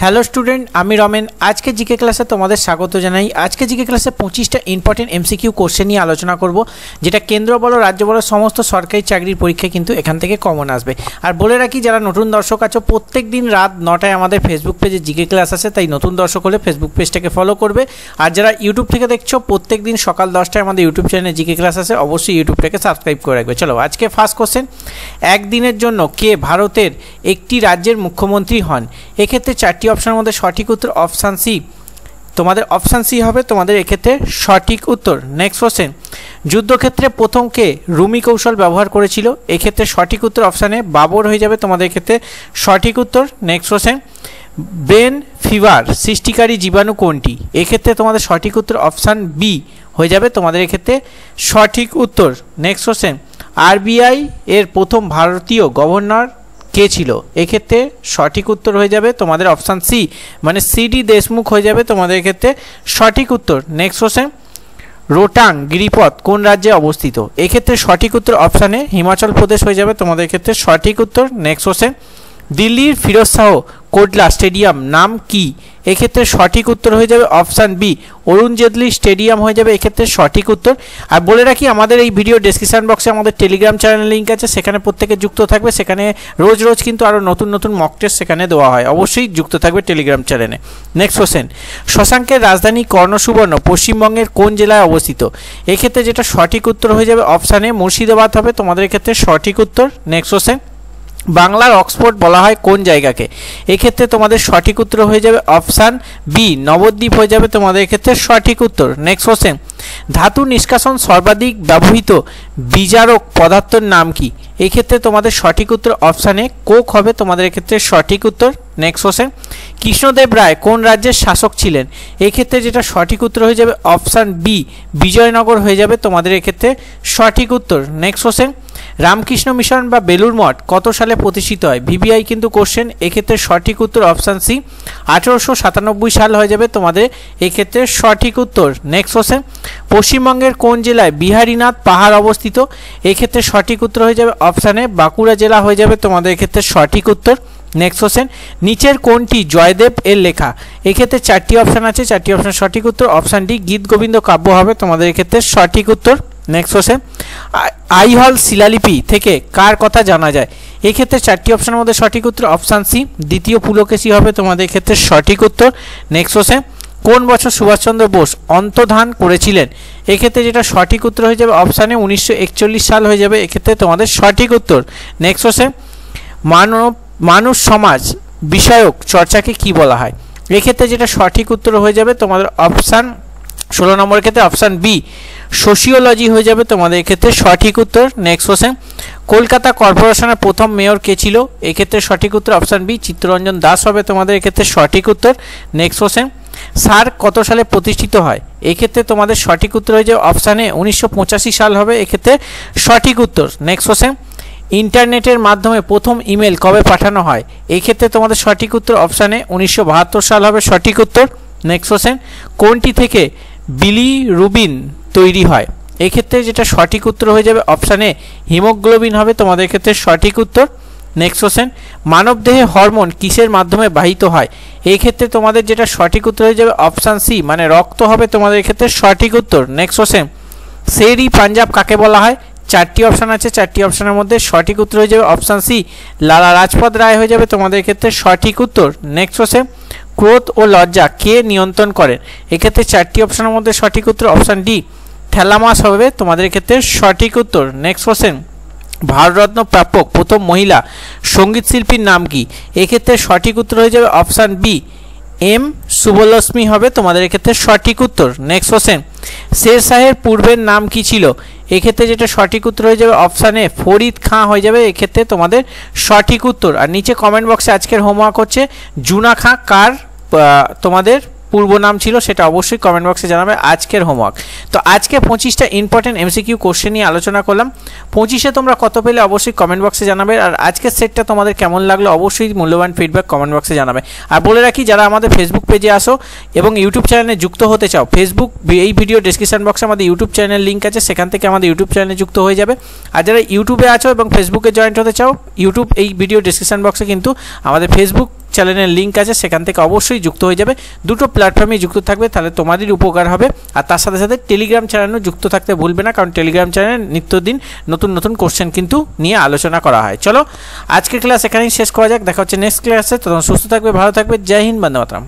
Hello student, আমি রমেন। আজকে GK ক্লাসে তোমাদের স্বাগত জানাই। আজকে জিকে ক্লাসে 25টা ইম্পর্টেন্ট এমসিকিউ কোশ্চেন নিয়ে আলোচনা করব, যেটা কেন্দ্র বলো রাজ্য বলো সমস্ত সরকারি চাকরির পরীক্ষায় কিন্তু এখান থেকে কমন আসবে। আর বলে রাখি, যারা নতুন দর্শক আছো, প্রত্যেক দিন রাত 9টায় আমাদের ফেসবুক পেজে জিকে ক্লাস আছে, তাই নতুন দর্শক হলে ফেসবুক পেজটাকে ফলো করবে। আর যারা ইউটিউব থেকে দেখছো, প্রত্যেক দিন সকাল 10টায় আমাদের ইউটিউব চ্যানেলে জিকে ক্লাস আছে, অবশ্যই ইউটিউবটাকে সাবস্ক্রাইব করে রাখবে। চলো আজকে ফার্স্ট কোশ্চেন, একদিনের জন্য কে ভারতের একটি রাজ্যের মুখ্যমন্ত্রী হন? এক্ষেত্রে চারটি অপশনের মধ্যে সঠিক উত্তর অপশান সি। তোমাদের অপশান সি হবে তোমাদের এক্ষেত্রে সঠিক উত্তর। নেক্সট কোশ্চেন, যুদ্ধক্ষেত্রে প্রথম কে রুমি কৌশল ব্যবহার করেছিল? এক্ষেত্রে সঠিক উত্তর অপশানে বাবর হয়ে যাবে তোমাদের ক্ষেত্রে সঠিক উত্তর। নেক্সট কোশ্চেন, ব্রেন ফিভার সৃষ্টিকারী জীবাণু কোনটি? এক্ষেত্রে তোমাদের সঠিক উত্তর অপশান বি হয়ে যাবে তোমাদের এক্ষেত্রে সঠিক উত্তর। নেক্সট কোশ্চেন, আরবিআই এর প্রথম ভারতীয় গভর্নর কে ছিল? এক্ষেত্রে সঠিক উত্তর হয়ে যাবে তোমাদের অপশান সি, মানে সিডি দেশমুখ হয়ে যাবে তোমাদের ক্ষেত্রে সঠিক উত্তর। নেক্সট কোশ্চেন, রোটাং গিরিপথ কোন রাজ্যে অবস্থিত? এক্ষেত্রে সঠিক উত্তর অপশানে হিমাচল প্রদেশ হয়ে যাবে তোমাদের ক্ষেত্রে সঠিক উত্তর। নেক্সট কোশ্চেন, দিল্লির ফিরোজ শাহ কোটলা স্টেডিয়াম নাম কি? এক্ষেত্রে সঠিক উত্তর হয়ে যাবে option B, Arun Jaitley stadium হয়ে যাবে এক্ষেত্রে সঠিক উত্তর। আর বলে রাখি, আমাদের এই ভিডিও ডেসক্রিপশন বক্সে আমাদের টেলিগ্রাম চ্যানেল লিঙ্ক আছে, সেখানে প্রত্যেকে যুক্ত থাকবে। সেখানে রোজ রোজ কিন্তু আরও নতুন নতুন মক টেস্ট সেখানে দেওয়া হয়, অবশ্যই যুক্ত থাকবে টেলিগ্রাম চ্যানেলে। নেক্সট কোশ্চেন, শশাঙ্কের রাজধানী কর্ণসুবর্ণ পশ্চিমবঙ্গের কোন জেলায় অবস্থিত? এক্ষেত্রে যেটা সঠিক উত্তর হয়ে যাবে অপশানে মুর্শিদাবাদ হবে তোমাদের ক্ষেত্রে সঠিক উত্তর। নেক্সট কোশ্চেন, বাংলার অক্সফোর্ড বলা হয় কোন জায়গাকে? এক্ষেত্রে তোমাদের সঠিক উত্তর হয়ে যাবে অপশান বি, নবদ্বীপ হয়ে যাবে তোমাদের ক্ষেত্রে সঠিক উত্তর। নেক্সট কোশ্চেন, ধাতু নিষ্কাশন সর্বাধিক ব্যবহৃত বিজারক পদার্থের নাম কি? এক্ষেত্রে তোমাদের সঠিক উত্তর অপশানে কোক হবে তোমাদের ক্ষেত্রে সঠিক উত্তর। নেক্সট কোশ্চেন, কৃষ্ণদেব রায় কোন রাজ্যের শাসক ছিলেন? এক্ষেত্রে যেটা সঠিক উত্তর হয়ে যাবে অপশান বি, বিজয়নগর হয়ে যাবে তোমাদের এক্ষেত্রে সঠিক উত্তর। নেক্সট কোশ্চেন, রামকৃষ্ণ মিশন বা বেলুড় মঠ কত সালে প্রতিষ্ঠিত হয়? ভিভিআই কিন্তু কোশ্চেন। এক্ষেত্রে সঠিক উত্তর অপশান সি, 1897 সাল হয়ে যাবে তোমাদের এক্ষেত্রে সঠিক উত্তর। নেক্সট কোশ্চেন, পশ্চিমবঙ্গের কোন জেলায় বিহারীনাথ পাহাড় অবস্থিত? এক্ষেত্রে সঠিক উত্তর হয়ে যাবে অপশানে বাঁকুড়া জেলা হয়ে যাবে তোমাদের এক্ষেত্রে সঠিক উত্তর। নেক্সট কোশ্চেন, নিচের কোনটি জয়দেব এর লেখা? এক্ষেত্রে চারটি অপশান আছে, চারটি অপশান সঠিক উত্তর। অপশান ডি, গীত গোবিন্দ কাব্য হবে তোমাদের এক্ষেত্রে সঠিক উত্তর। নেক্সট কোশ্চেন, আইহল শিলালিপি থেকে কার কথা জানা যায়? এক্ষেত্রে চারটি অপশানের মধ্যে সঠিক উত্তর অপশান সি, দ্বিতীয় পুলকেশী হবে তোমাদের ক্ষেত্রে সঠিক উত্তর। নেক্সট কোশ্চেন, কোন বছর সুভাষচন্দ্র বোস অন্তর্ধান করেছিলেন? এক্ষেত্রে যেটা সঠিক উত্তর হয়ে যাবে অপশানে 1941 সাল হয়ে যাবে এক্ষেত্রে তোমাদের সঠিক উত্তর। নেক্সট কোশ্চেন, মানুষ সমাজ বিষয়ক চর্চাকে কি বলা হয়? এক্ষেত্রে যেটা সঠিক উত্তর হয়ে যাবে তোমাদের অপশান 16 নম্বরের ক্ষেত্রে অপশান বি, সোশিওলজি হয়ে যাবে তোমাদের এক্ষেত্রে সঠিক উত্তর। নেক্সট কোশ্চেন, কলকাতা কর্পোরেশনের প্রথম মেয়র কে ছিল? এক্ষেত্রে সঠিক উত্তর অপশান বি, চিত্তরঞ্জন দাস হবে তোমাদের এক্ষেত্রে সঠিক উত্তর। নেক্সট কোশ্চেন, সার্ক কত সালে প্রতিষ্ঠিত হয়? এক্ষেত্রে তোমাদের সঠিক উত্তর হয়ে যাবে অপশানে 1985 সাল হবে এক্ষেত্রে সঠিক উত্তর। নেক্সট কোশ্চেন, ইন্টারনেটের মাধ্যমে প্রথম ইমেল কবে পাঠানো হয়? এই ক্ষেত্রে তোমাদের সঠিক উত্তর অপশানে 1972 সাল হবে সঠিক উত্তর। নেক্সট কোশ্চেন, কোনটি থেকে বিলিরুবিন তৈরি হয়? এক্ষেত্রে যেটা সঠিক উত্তর হয়ে যাবে অপশানে হিমোগ্লোবিন হবে তোমাদের ক্ষেত্রে সঠিক উত্তর। নেক্সট কোশ্চেন, মানবদেহে হরমোন কিসের মাধ্যমে বাহিত হয়? এই ক্ষেত্রে তোমাদের যেটা সঠিক উত্তর হয়ে যাবে অপশান সি, মানে রক্ত হবে তোমাদের ক্ষেত্রে সঠিক উত্তর। নেক্সট কোশ্চেন, শেরি পাঞ্জাব কাকে বলা হয়? চারটি অপশান আছে, চারটি অপশানের মধ্যে সঠিক উত্তর হয়ে যাবে অপশান সি, লালা লাজপত রায় হয়ে যাবে তোমাদের ক্ষেত্রে সঠিক উত্তর। নেক্সট কোশ্চেন, ক্রোধ ও লজ্জা কে নিয়ন্ত্রণ করেন? এক্ষেত্রে চারটি অপশানের মধ্যে সঠিক উত্তর অপশান ডি, থ্যালামাস হবে তোমাদের ক্ষেত্রে সঠিক উত্তর। নেক্সট কোশ্চেন, ভারতরত্ন প্রাপক প্রথম মহিলা সঙ্গীত শিল্পীর নাম কি? এক্ষেত্রে সঠিক উত্তর হয়ে যাবে অপশান বি, এম সুবলক্ষ্মী হবে তোমাদের এক্ষেত্রে সঠিক উত্তর। নেক্সট কোশ্চেন, শের শাহের পূর্বের নাম কি ছিল? এক্ষেত্রে যেটা সঠিক উত্তর হয়ে যাবে অপশানে ফরিদ খাঁ হয়ে যাবে এক্ষেত্রে তোমাদের সঠিক উত্তর। আর নিচে কমেন্ট বক্সে আজকের হোমওয়ার্ক হচ্ছে জুনা খাঁ কার তোমাদের পূর্ব নাম ছিল, সেটা অবশ্যই কমেন্ট বক্সে জানাবে আজকের হোমওয়ার্ক। তো আজকে 25টা ইম্পর্টেন্ট এমসিকিউ কোশ্চেন নিয়ে আলোচনা করলাম। 25-এ তোমরা কত পেলে অবশ্যই কমেন্ট বক্সে জানাবে। আর আজকের সেটটা তোমাদের কেমন লাগলো অবশ্যই মূল্যবান ফিডব্যাক কমেন্ট বক্সে জানাবে। আর বলে রাখি, যারা আমাদের ফেসবুক পেজে আসো এবং ইউটিউব চ্যানেলে যুক্ত হতে চাও, ফেসবুক এই ভিডিও ডেসক্রিপশন বক্সে আমাদের ইউটিউব চ্যানেল লিঙ্ক আছে, সেখান থেকে আমাদের ইউটিউব চ্যানেলে যুক্ত হয়ে যাবে। আর যারা ইউটিউবে আছো এবং ফেসবুকে জয়েন্ট হতে চাও, ইউটিউব এই ভিডিও ডেসক্রিপশন বক্সে কিন্তু আমাদের ফেসবুক চ্যানেলের লিঙ্ক আছে, সেখান থেকে অবশ্যই যুক্ত হয়ে যাবে। দুটো প্ল্যাটফর্মে যুক্ত থাকবে, তাহলে তোমাদেরই উপকার হবে। আর তার সাথে সাথে টেলিগ্রাম চ্যানেলও যুক্ত থাকতে ভুলবে না, কারণ টেলিগ্রাম চ্যানেলে নিত্যদিন নতুন নতুন কোশ্চেন কিন্তু নিয়ে আলোচনা করা হয়। চলো আজকের ক্লাস এখানেই শেষ করা যাক, দেখা হচ্ছে নেক্সট ক্লাসে। তখন সুস্থ থাকবে, ভালো থাকবে। জয় হিন্দ, বন্দে মাতরম।